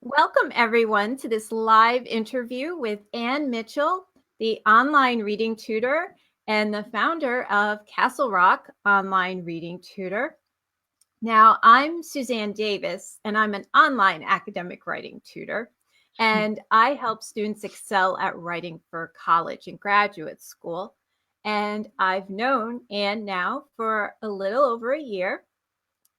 Welcome, everyone, to this live interview with Ann Mitchell, the online reading tutor and the founder of Castle Rock Online Reading Tutor. Now, I'm Suzanne Davis, and I'm an online academic writing tutor, and I help students excel at writing for college and graduate school. And I've known Ann now for a little over a year.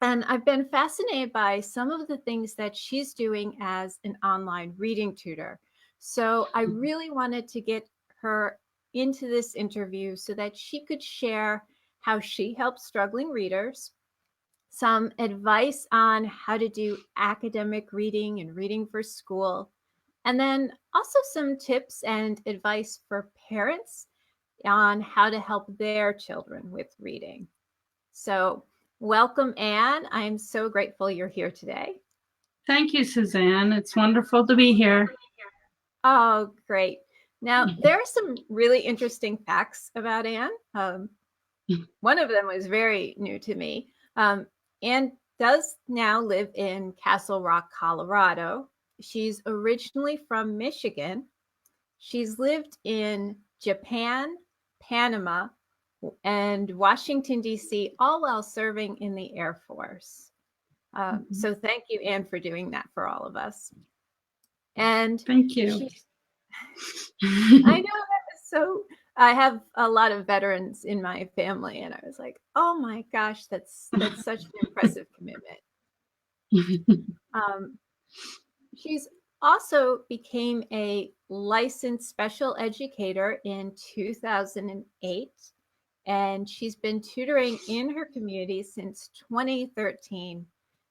And I've been fascinated by some of the things that she's doing as an online reading tutor. So I really wanted to get her into this interview so that she could share how she helps struggling readers, some advice on how to do academic reading and reading for school, and then also some tips and advice for parents on how to help their children with reading. So welcome, Ann. I'm so grateful you're here today. Thank you, Suzanne. It's wonderful to be here. Oh, great. Now, there are some really interesting facts about Ann. One of them was very new to me. Ann does now live in Castle Rock, Colorado. She's originally from Michigan. She's lived in Japan, Panama, and Washington, D.C., all while serving in the Air Force. So thank you, Ann, for doing that for all of us. And thank you. I know that was so. I have a lot of veterans in my family, and I was like, "Oh my gosh, that's such an impressive commitment." She's also became a licensed special educator in 2008. And she's been tutoring in her community since 2013.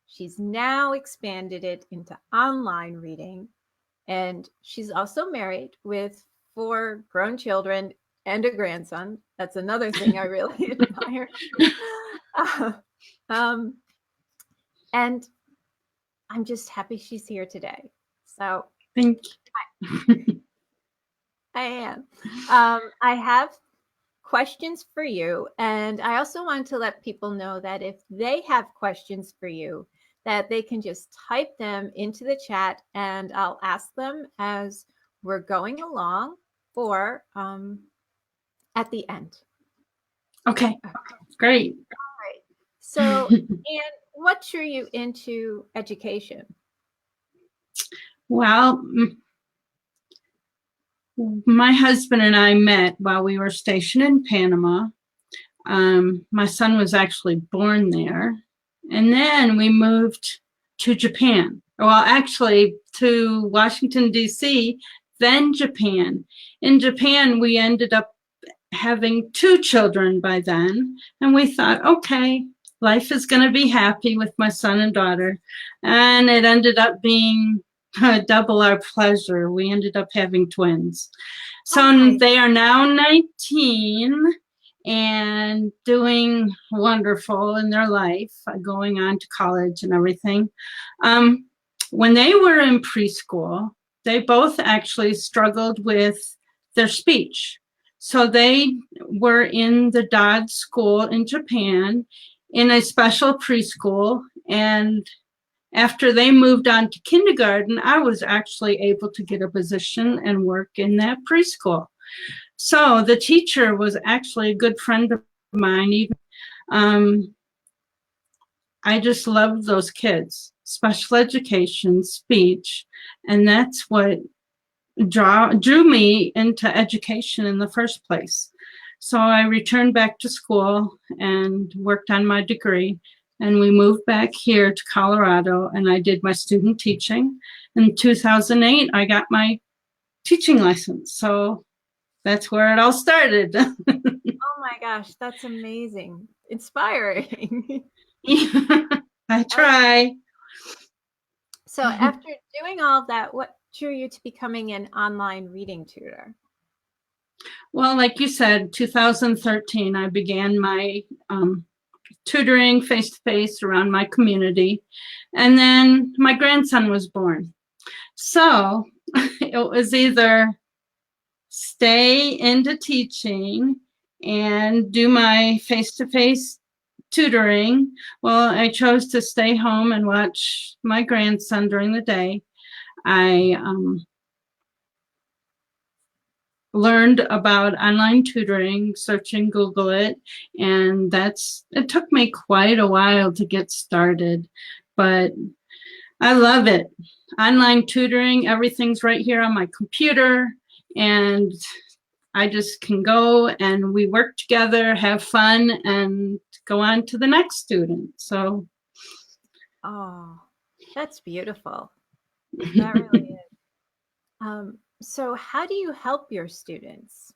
She's now expanded it into online reading. And she's also married with 4 grown children and a grandson. That's another thing I really admire. And I'm just happy she's here today. So thank you. I am. I have questions for you. And I also want to let people know that if they have questions for you, that they can just type them into the chat and I'll ask them as we're going along or at the end. Okay, great. All right. So, Ann, what drew you into education? Well, my husband and I met while we were stationed in Panama. My son was actually born there. And then we moved to Japan. Well, actually to Washington, D.C., then Japan. In Japan, we ended up having 2 children by then. And we thought, okay, life is going to be happy with my son and daughter. And it ended up being double our pleasure. We ended up having twins. So they are now 19 and doing wonderful in their life, going on to college and everything. When they were in preschool, they both actually struggled with their speech. So they were in the Dodd School in Japan in a special preschool, and after they moved on to kindergarten, I was actually able to get a position and work in that preschool. So the teacher was actually a good friend of mine. I just loved those kids, special education, speech, and that's what drew me into education in the first place. So I returned back to school and worked on my degree, and we moved back here to Colorado, and I did my student teaching. In 2008, I got my teaching license. So that's where it all started. Oh my gosh, that's amazing. Inspiring. I try. So after doing all of that, what drew you to becoming an online reading tutor? Well, like you said, 2013, I began my tutoring face-to-face around my community. And then my grandson was born. So it was either stay into teaching and do my face-to-face tutoring. Well, I chose to stay home and watch my grandson during the day. I learned about online tutoring, search and Google it, and it took me quite a while to get started, but I love it. Online tutoring, everything's right here on my computer, and I just can go and we work together, have fun, and go on to the next student. So, Oh, that's beautiful. That really is. So how do you help your students?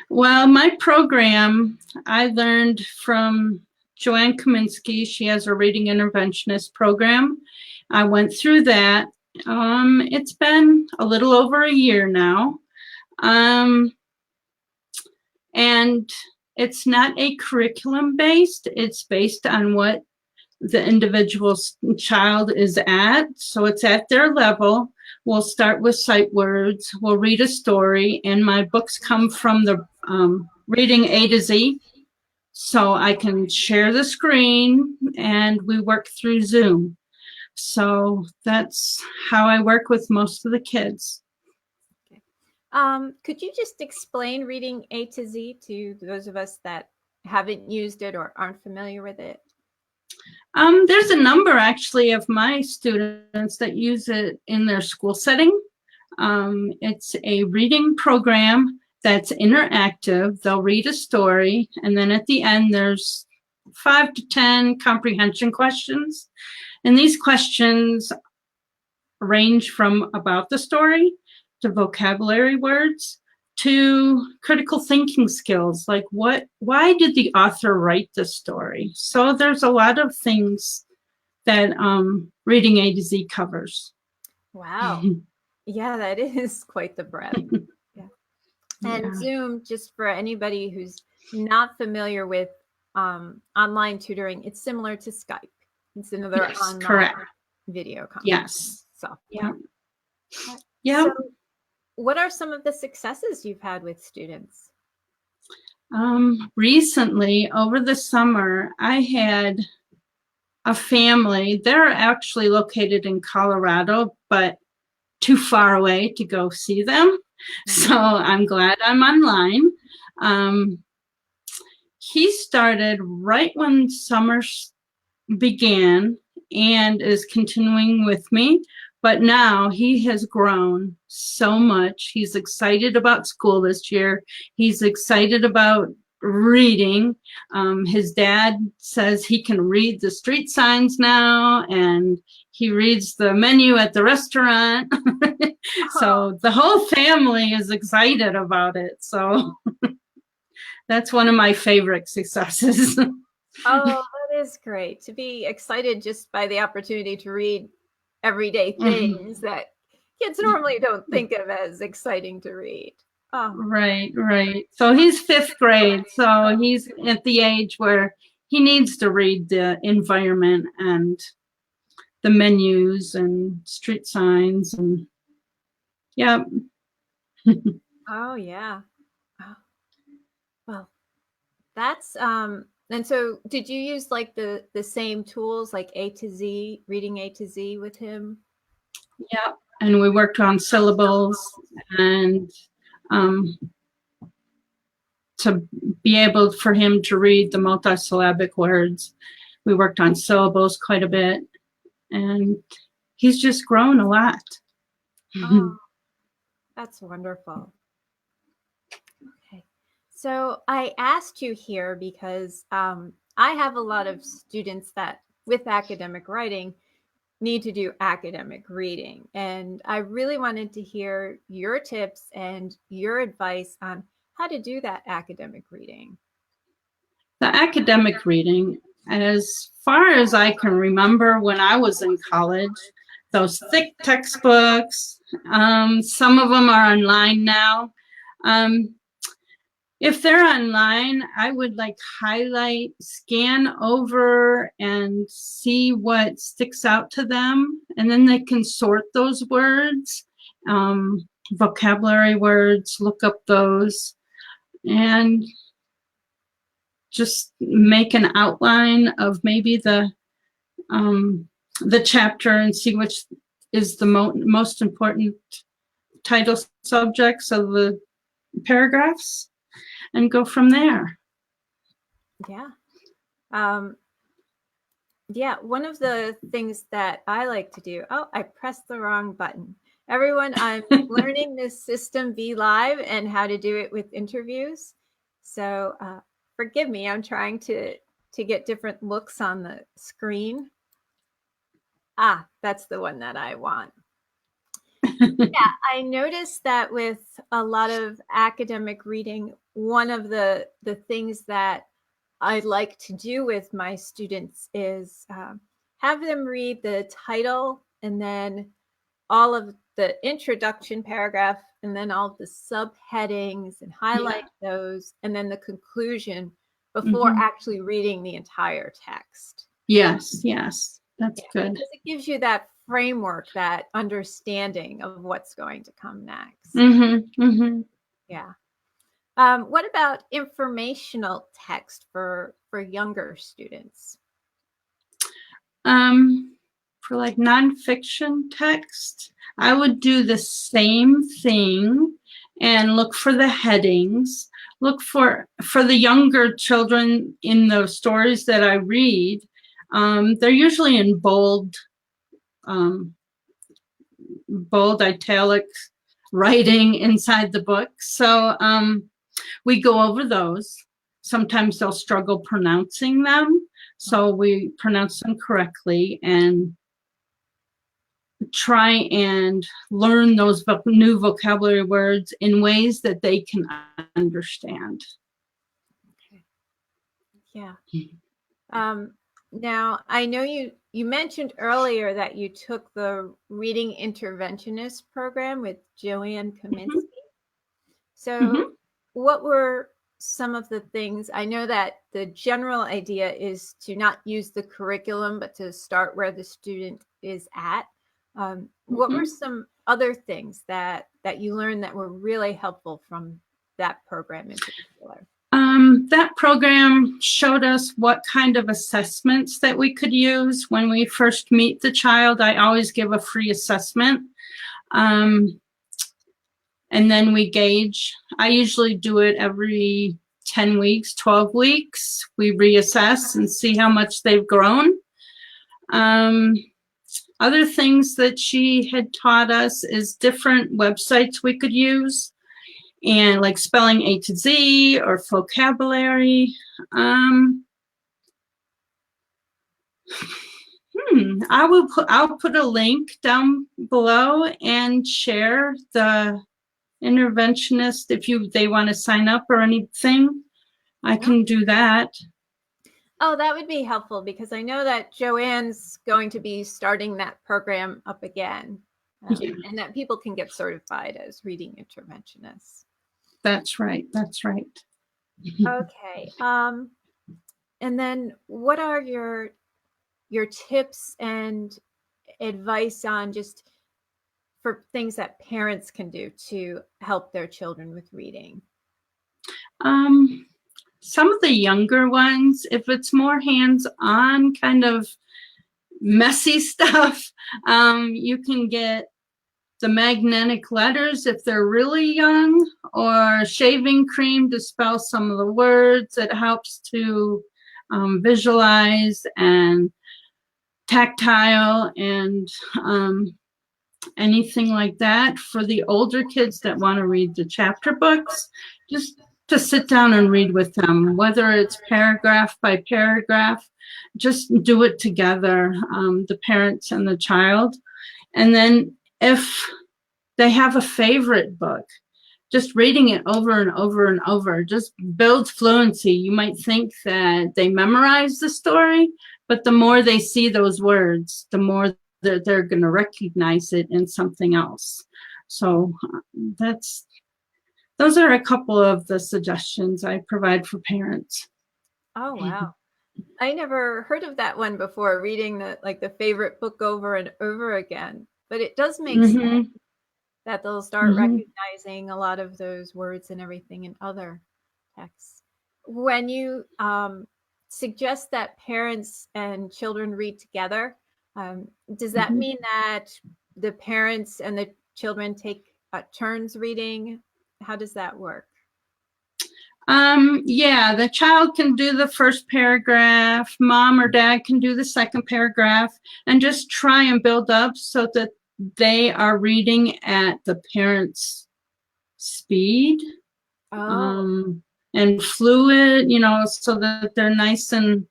well, my program, I learned from Joanne Kaminsky. She has a reading interventionist program. I went through that. It's been a little over a year now. And it's not a curriculum based, it's based on what the individual child is at. So it's at their level. We'll start with sight words. We'll read a story, and my books come from the reading A to Z. So I can share the screen, and we work through Zoom. So that's how I work with most of the kids. Okay. Could you just explain reading A to Z to those of us that haven't used it or aren't familiar with it? There's a number actually of my students that use it in their school setting. It's a reading program that's interactive. They'll read a story, and then at the end, there's 5 to 10 comprehension questions. And these questions range from about the story to vocabulary words to critical thinking skills, like why did the author write the story? So there's a lot of things that reading A to Z covers. Wow. Yeah, that is quite the breadth. Yeah. And Yeah. Zoom, just for anybody who's not familiar with online tutoring, it's similar to Skype. It's another Yes, online correct. video conference. Yes. So, Yeah. Yeah. So, what are some of the successes you've had with students? Recently, over the summer, I had a family. They're actually located in Colorado, but too far away to go see them. So I'm glad I'm online. He started right when summer began and is continuing with me. But now he has grown so much. He's excited about school this year. He's excited about reading. His dad says he can read the street signs now, and he reads the menu at the restaurant. So the whole family is excited about it. So that's one of my favorite successes. Oh, that is great to be excited just by the opportunity to read everyday things that kids normally don't think of as exciting to read. Oh. Right. So he's 5th grade. So he's at the age where he needs to read the environment and the menus and street signs and yeah. Oh yeah. Oh. Well, that's and so did you use like the same tools like A to Z, reading A to Z with him? Yeah. And we worked on syllables and to be able for him to read the multisyllabic words. We worked on syllables quite a bit, and he's just grown a lot. Oh, that's wonderful. Okay. So I asked you here because I have a lot of students that with academic writing need to do academic reading. And I really wanted to hear your tips and your advice on how to do that academic reading. The academic reading, as far as I can remember when I was in college, those thick textbooks, some of them are online now. If they're online, I would like highlight, scan over, and see what sticks out to them. And then they can sort those words, vocabulary words, look up those, and just make an outline of maybe the chapter and see which is the most important title subjects of the paragraphs, and go from there. Yeah. Yeah, one of the things that I like to do, oh, I pressed the wrong button. Everyone, I'm learning this System V Live and how to do it with interviews. So forgive me, I'm trying to get different looks on the screen. Ah, that's the one that I want. Yeah, I noticed that with a lot of academic reading, one of the things that I like to do with my students is have them read the title and then all of the introduction paragraph and then all of the subheadings and highlight those and then the conclusion before actually reading the entire text. Yes, that's good. Because it gives you that framework, that understanding of what's going to come next. Yeah. What about informational text for younger students? For like nonfiction text, I would do the same thing and look for the headings. Look for the younger children in the stories that I read. They're usually in bold italic writing inside the book. So we go over those. Sometimes they'll struggle pronouncing them. So we pronounce them correctly and try and learn those new vocabulary words in ways that they can understand. Okay. Yeah. Now, I know you mentioned earlier that you took the Reading Interventionist program with Joanne Kaminsky. So what were some of the things? I know that the general idea is to not use the curriculum, but to start where the student is at. What were some other things that you learned that were really helpful from that program in particular? That program showed us what kind of assessments that we could use when we first meet the child. I always give a free assessment. And then we gauge. I usually do it every 10 weeks, 12 weeks. We reassess and see how much they've grown. Other things that she had taught us is different websites we could use, and like spelling A to Z or vocabulary. I'll put a link down below and share the Interventionist if they want to sign up or anything. I can do that. Oh, that would be helpful because I know that Joanne's going to be starting that program up again, and that people can get certified as reading interventionists. That's right. That's right. Okay. And then what are your tips and advice on just for things that parents can do to help their children with reading? Some of the younger ones, if it's more hands-on kind of messy stuff, you can get the magnetic letters if they're really young, or shaving cream to spell some of the words. It helps to visualize, and tactile, and anything like that. For the older kids that want to read the chapter books, just to sit down and read with them, whether it's paragraph by paragraph, just do it together, the parents and the child. And then if they have a favorite book, just reading it over and over and over just builds fluency. You might think that they memorize the story, but the more they see those words, the more that they're going to recognize it in something else. So those are a couple of the suggestions I provide for parents. Oh, wow. I never heard of that one before, reading the favorite book over and over again. But it does make sense that they'll start recognizing a lot of those words and everything in other texts. When you suggest that parents and children read together, does that mean that the parents and the children take turns reading? How does that work? Yeah, the child can do the first paragraph, mom or dad can do the second paragraph, and just try and build up so that they are reading at the parent's speed. And fluid, so that they're nice and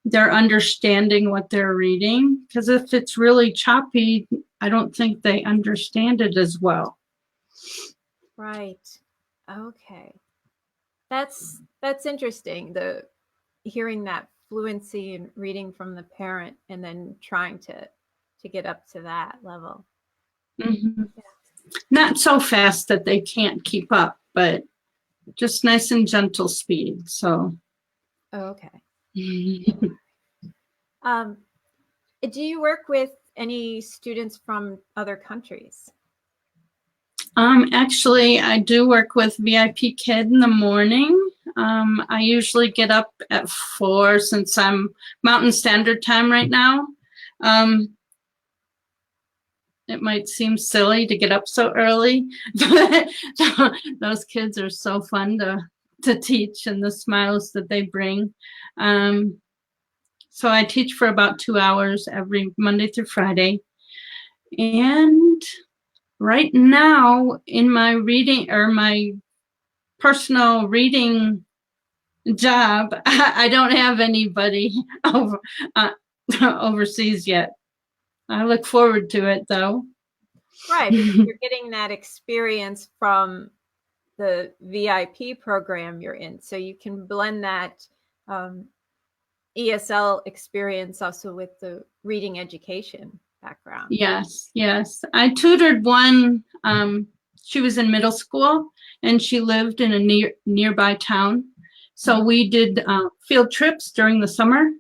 they're understanding what they're reading. Because if it's really choppy, I don't think they understand it as well. Right. Okay. That's interesting. Hearing that fluency and reading from the parent and then trying to get up to that level. Mm-hmm. Yeah. Not so fast that they can't keep up, but just nice and gentle speed. So. Okay. Do you work with any students from other countries? Actually, I do work with VIP Kid in the morning. I usually get up at 4 since I'm Mountain Standard Time right now. It might seem silly to get up so early, but those kids are so fun to teach, and the smiles that they bring. So I teach for about 2 hours every Monday through Friday. And right now in my reading or my personal reading job, I don't have anybody overseas yet. I look forward to it though. Right, because you're getting that experience from the VIP program you're in, so you can blend that ESL experience also with the reading education background. Yes. I tutored one. She was in middle school and she lived in a nearby town. So we did field trips during the summer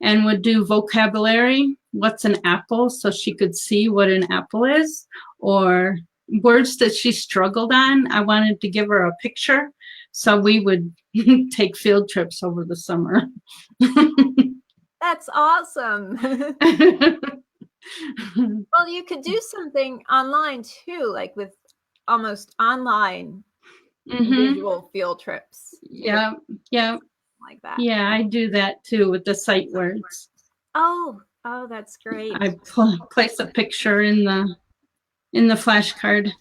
and would do vocabulary. What's an apple? So she could see what an apple is, or words that she struggled on. I wanted to give her a picture. So we would take field trips over the summer. That's awesome. Well, you could do something online too, like with almost online visual field trips. Yeah. Like that. Yeah, I do that too with the sight words. Oh, that's great. I place a picture in the flashcard.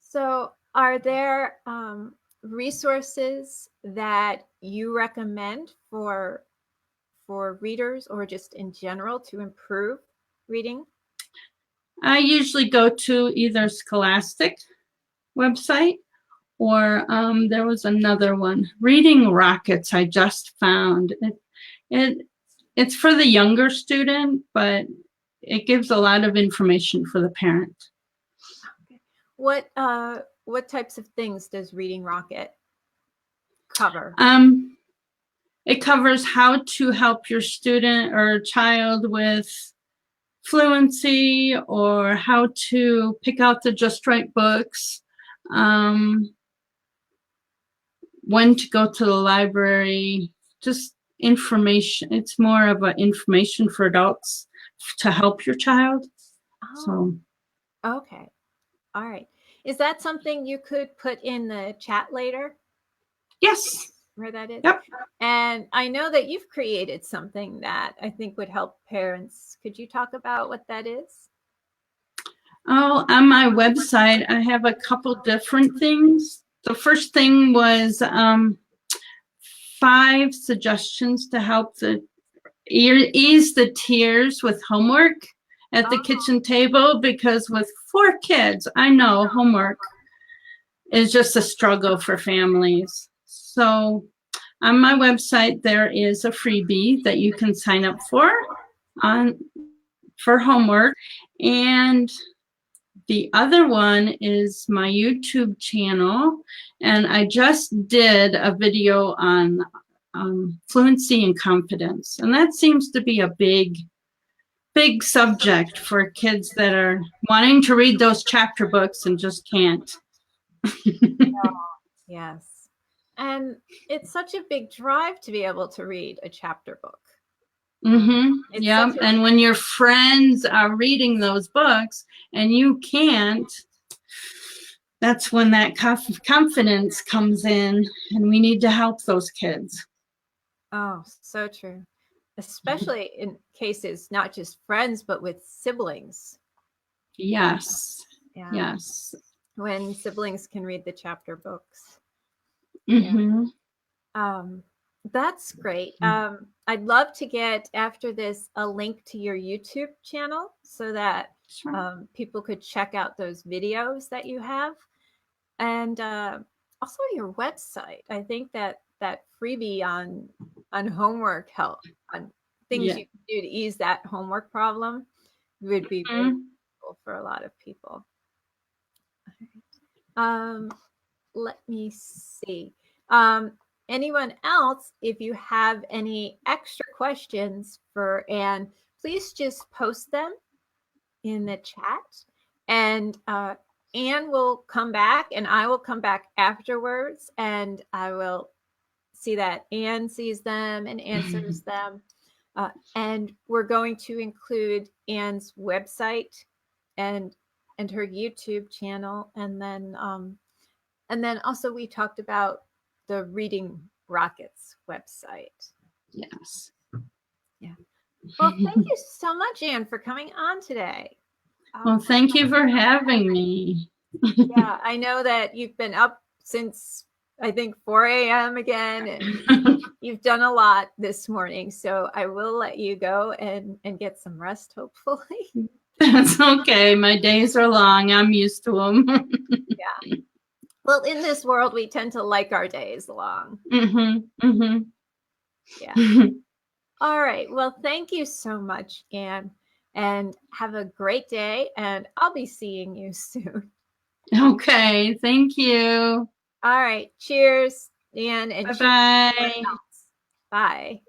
So, are there resources that you recommend for readers or just in general to improve reading? I usually go to either Scholastic website or there was another one, Reading Rockets. I just found it's for the younger student, but it gives a lot of information for the parent. Okay. What types of things does Reading Rocket cover? It covers how to help your student or child with fluency, or how to pick out the just right books, when to go to the library, just information. It's more of an information for adults to help your child. So. Okay. All right. Is that something you could put in the chat later? Yes. Where that is? Yep. And I know that you've created something that I think would help parents. Could you talk about what that is? Oh, on my website, I have a couple different things. The first thing was 5 suggestions to help ease the tears with homework at the kitchen table, because with 4 kids, I know homework is just a struggle for families. So on my website, there is a freebie that you can sign up for homework. And the other one is my YouTube channel. And I just did a video on fluency and confidence. And that seems to be a big subject for kids that are wanting to read those chapter books and just can't. Yes. And it's such a big drive to be able to read a chapter book. Yeah. And when your friends are reading those books and you can't, that's when that confidence comes in, and we need to help those kids. Oh, so true. Especially in cases, not just friends, but with siblings. Yes. Yeah. Yes. When siblings can read the chapter books. Mm-hmm. Yeah. That's great. I'd love to get after this a link to your YouTube channel so that people could check out those videos that you have, and also your website. I think that freebie on homework help, on things you can do to ease that homework problem, would be very useful for a lot of people. Let me see. Anyone else, if you have any extra questions for Anne, please just post them in the chat, and Anne will come back, and I will come back afterwards, and I will see that Anne sees them and answers them. And we're going to include Anne's website and her YouTube channel, and then also we talked about the Reading Rockets website. Yes. Yeah. Well, thank you so much, Anne, for coming on today. Well, thank you for having me. Yeah, I know that you've been up since, I think, 4 a.m. again, and you've done a lot this morning. So I will let you go and get some rest, hopefully. That's okay. My days are long. I'm used to them. Yeah. Well, in this world, we tend to like our days long. Yeah. All right. Well, thank you so much, Anne, and have a great day. And I'll be seeing you soon. Okay. Thank you. All right. Cheers, Anne, and Bye-bye. Bye.